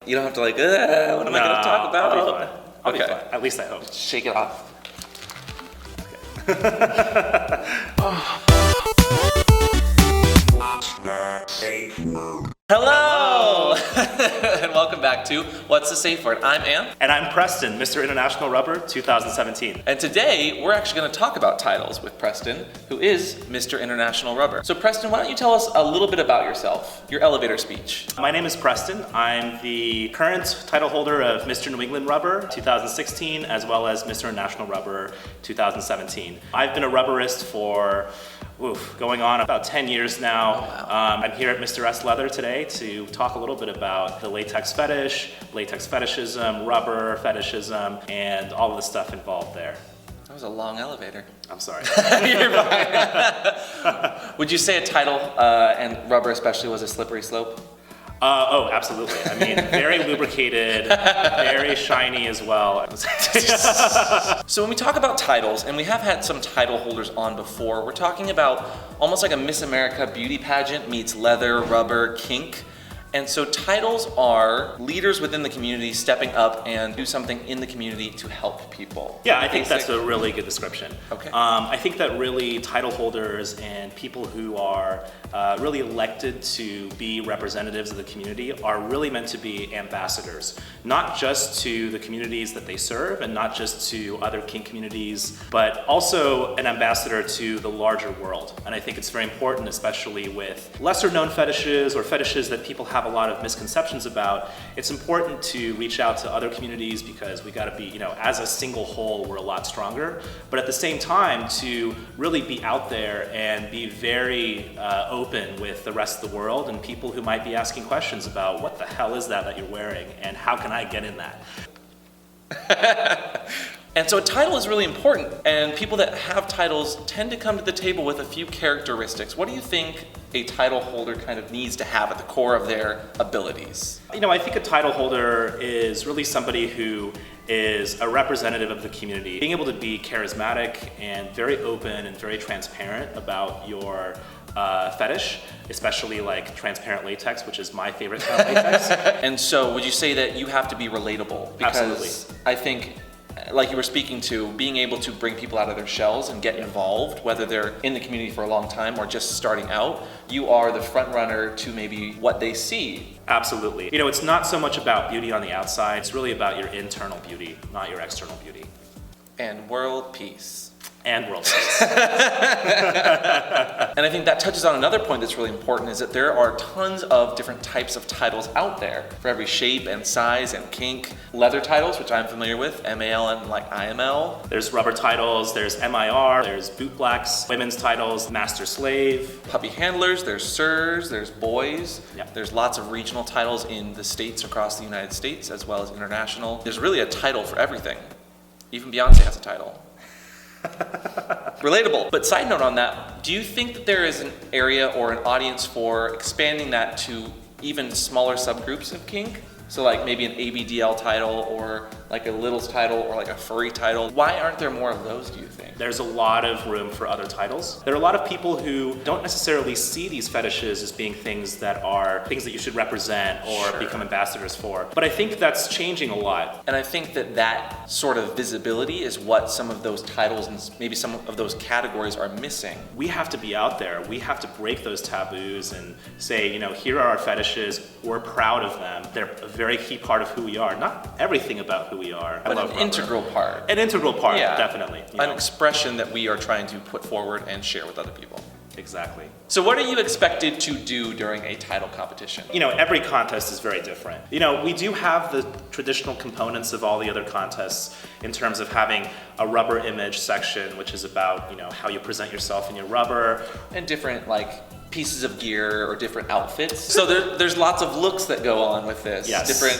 You don't have to like, what am I going to talk about? I'll be fine. I'll be fine. At least I hope. Shake it off. Hello! And welcome back to What's the Safeword? I'm Am. And I'm Preston, Mr. International Rubber 2017. And today we're actually going to talk about titles with Preston, who is Mr. International Rubber. So Preston, why don't you tell us a little bit about yourself, your elevator speech. My name is Preston. I'm the current title holder of Mr. New England Rubber 2016, as well as Mr. International Rubber 2017. I've been a rubberist for going on about 10 years now. Oh, wow. I'm here at Mr. S Leather today to talk a little bit about the latex fetish, latex fetishism, rubber fetishism, and all of the stuff involved there. That was a long elevator. I'm sorry. You're fine. Would you say a title, and rubber especially, was a slippery slope? Oh, absolutely. I mean, very lubricated, very shiny as well. So when we talk about titles, and we have had some title holders on before, we're talking about almost like a Miss America beauty pageant meets leather, rubber, kink. And so titles are leaders within the community stepping up and do something in the community to help people. Yeah, I think that's a really good description. Okay. I think that really title holders and people who are really elected to be representatives of the community are really meant to be ambassadors, not just to the communities that they serve and not just to other kink communities, but also an ambassador to the larger world. And I think it's very important, especially with lesser known fetishes or fetishes that people have a lot of misconceptions about. It's important to reach out to other communities because we got to be, as a single whole, we're a lot stronger. But at the same time, to really be out there and be very open with the rest of the world and people who might be asking questions about what the hell is that you're wearing and how can I get in that? And so a title is really important, and people that have titles tend to come to the table with a few characteristics. What do you think a title holder kind of needs to have at the core of their abilities? I think a title holder is really somebody who is a representative of the community. Being able to be charismatic and very open and very transparent about your fetish, especially like transparent latex, which is my favorite kind of latex. And so would you say that you have to be relatable? Because Absolutely. I think, like you were speaking to, being able to bring people out of their shells and get involved, whether they're in the community for a long time or just starting out, you are the front runner to maybe what they see. Absolutely. It's not so much about beauty on the outside, it's really about your internal beauty, not your external beauty. And world peace. And world peace. And I think that touches on another point that's really important, is that there are tons of different types of titles out there for every shape and size and kink. Leather titles, which I'm familiar with, MAL and like IML. There's rubber titles, there's MIR, there's boot blacks, women's titles, master slave. Puppy handlers, there's sirs, there's boys. Yep. There's lots of regional titles in the states across the United States as well as international. There's really a title for everything. Even Beyonce has a title. Relatable. But side note on that, do you think that there is an area or an audience for expanding that to even smaller subgroups of kink? So like maybe an ABDL title or like a littles title or like a furry title. Why aren't there more of those, do you think? There's a lot of room for other titles. There are a lot of people who don't necessarily see these fetishes as being things that you should represent or Sure. become ambassadors for. But I think that's changing a lot. And I think that that sort of visibility is what some of those titles and maybe some of those categories are missing. We have to be out there. We have to break those taboos and say, here are our fetishes. We're proud of them. They're a very key part of who we are. Not everything about who we are. But an integral part. An integral part, Yeah. definitely. An expression that we are trying to put forward and share with other people. Exactly. So what are you expected to do during a title competition? Every contest is very different. We do have the traditional components of all the other contests in terms of having a rubber image section, which is about, how you present yourself in your rubber. And different pieces of gear or different outfits. So there's lots of looks that go on with this. Yes. Different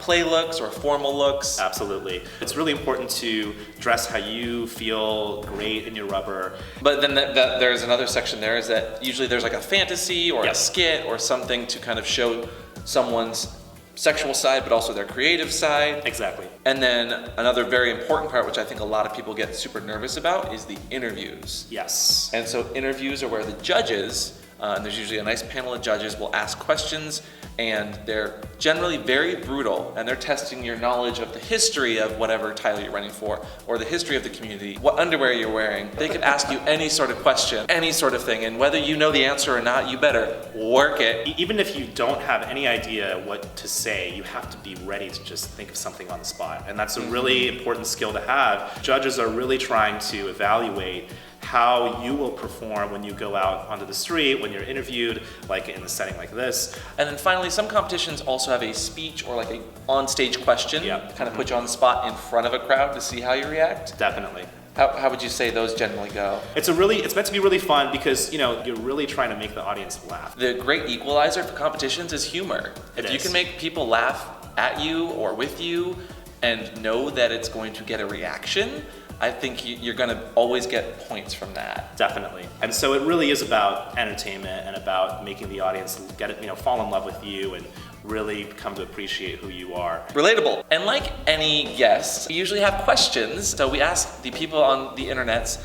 play looks or formal looks. Absolutely. It's really important to dress how you feel great in your rubber. But then there's another section there is that usually there's like a fantasy or a skit or something to kind of show someone's sexual side, but also their creative side. Exactly. And then another very important part, which I think a lot of people get super nervous about, is the interviews. Yes. And so interviews are where the judges, and there's usually a nice panel of judges, will ask questions and they're generally very brutal, and they're testing your knowledge of the history of whatever title you're running for, or the history of the community, what underwear you're wearing. They could ask you any sort of question, any sort of thing, and whether you know the answer or not, you better work it. Even if you don't have any idea what to say, you have to be ready to just think of something on the spot. And that's a really important skill to have. Judges are really trying to evaluate how you will perform when you go out onto the street, when you're interviewed, like in a setting like this. And then finally, some competitions also have a speech or like a on-stage question, kind of put you on the spot in front of a crowd to see how you react. Definitely. How would you say those generally go? It's meant to be really fun because, you're really trying to make the audience laugh. The great equalizer for competitions is humor. If you can make people laugh at you or with you and know that it's going to get a reaction, I think you're going to always get points from that. Definitely. And so it really is about entertainment and about making the audience fall in love with you and really come to appreciate who you are. Relatable. And like any guest, we usually have questions. So we ask the people on the internets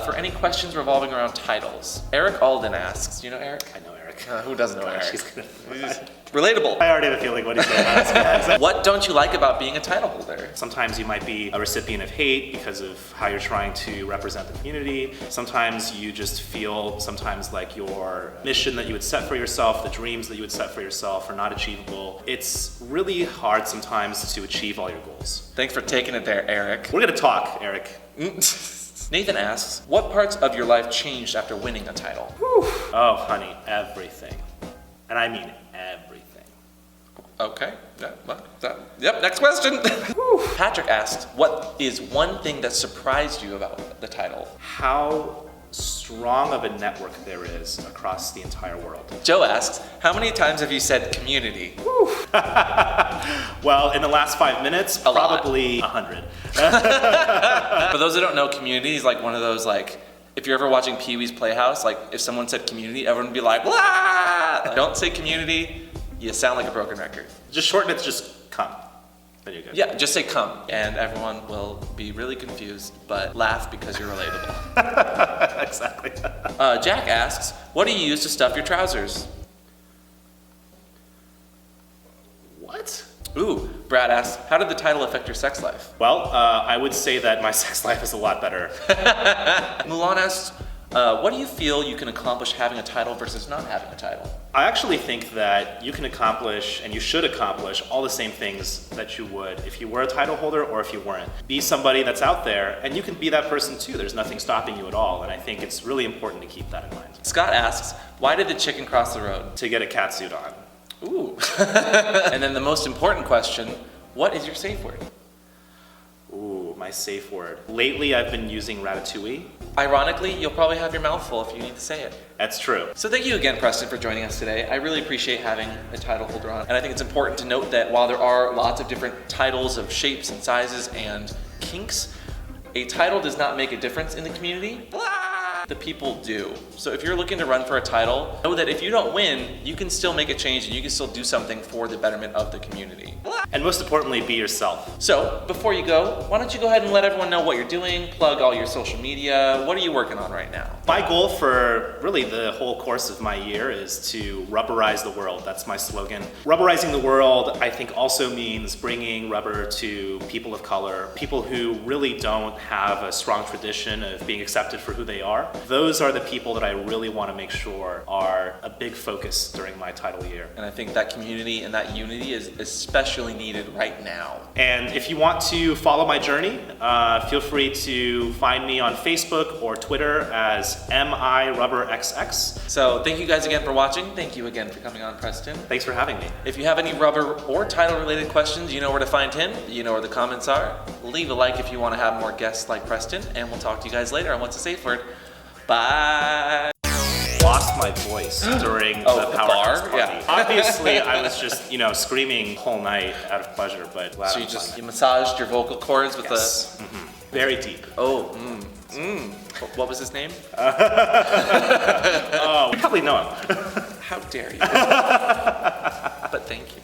for any questions revolving around titles. Eric Alden asks, do you know Eric? I know Eric. Who doesn't know Eric? He's gonna... Relatable. I already have a feeling what he's going to ask. What don't you like about being a title holder? Sometimes you might be a recipient of hate because of how you're trying to represent the community. Sometimes you just feel like your mission that you would set for yourself, the dreams that you would set for yourself are not achievable. It's really hard sometimes to achieve all your goals. Thanks for taking it there, Eric. We're going to talk, Eric. Nathan asks, what parts of your life changed after winning a title? Whew. Oh, honey, everything. And I mean everything. Okay. Yep, next question. Patrick asks, what is one thing that surprised you about the title? How strong of a network there is across the entire world. Joe asks, how many times have you said community? Well, in the last 5 minutes, probably 100. For those that don't know, community is like one of those, like, if you're ever watching Pee-wee's Playhouse, like if someone said community, everyone would be like, "Wah!" Don't say community, you sound like a broken record. Just shorten it to just come. Then you're good. Yeah, just say come, and everyone will be really confused, but laugh because you're relatable. Exactly. Jack asks, what do you use to stuff your trousers? What? Ooh, Brad asks, how did the title affect your sex life? Well, I would say that my sex life is a lot better. Mulan asks, what do you feel you can accomplish having a title versus not having a title? I actually think that you can accomplish, and you should accomplish, all the same things that you would if you were a title holder or if you weren't. Be somebody that's out there, and you can be that person too. There's nothing stopping you at all, and I think it's really important to keep that in mind. Scott asks, why did the chicken cross the road? To get a catsuit on. Ooh. And then the most important question, what is your safe word? Ooh, my safe word. Lately, I've been using ratatouille. Ironically, you'll probably have your mouth full if you need to say it. That's true. So thank you again, Preston, for joining us today. I really appreciate having a title holder on. And I think it's important to note that while there are lots of different titles of shapes and sizes and kinks, a title does not make a difference in the community. The people do. So if you're looking to run for a title, know that if you don't win, you can still make a change and you can still do something for the betterment of the community. And most importantly, be yourself. So before you go, why don't you go ahead and let everyone know what you're doing, plug all your social media. What are you working on right now? My goal for really the whole course of my year is to rubberize the world. That's my slogan. Rubberizing the world, I think, also means bringing rubber to people of color, people who really don't have a strong tradition of being accepted for who they are. Those are the people that I really want to make sure are a big focus during my title year. And I think that community and that unity is especially needed right now. And if you want to follow my journey, feel free to find me on Facebook or Twitter as MIRubberXX. So thank you guys again for watching. Thank you again for coming on, Preston. Thanks for having me. If you have any rubber or title related questions, you know where to find him. You know where the comments are. Leave a like if you want to have more guests like Preston, and we'll talk to you guys later on What's a Safe Word. Bye. Lost my voice during the power party. Yeah. Obviously, I was just, the whole night out of pleasure, but glad So I'm you massaged your vocal cords with very deep. What was his name? Oh, you probably know him. How dare you? But thank you.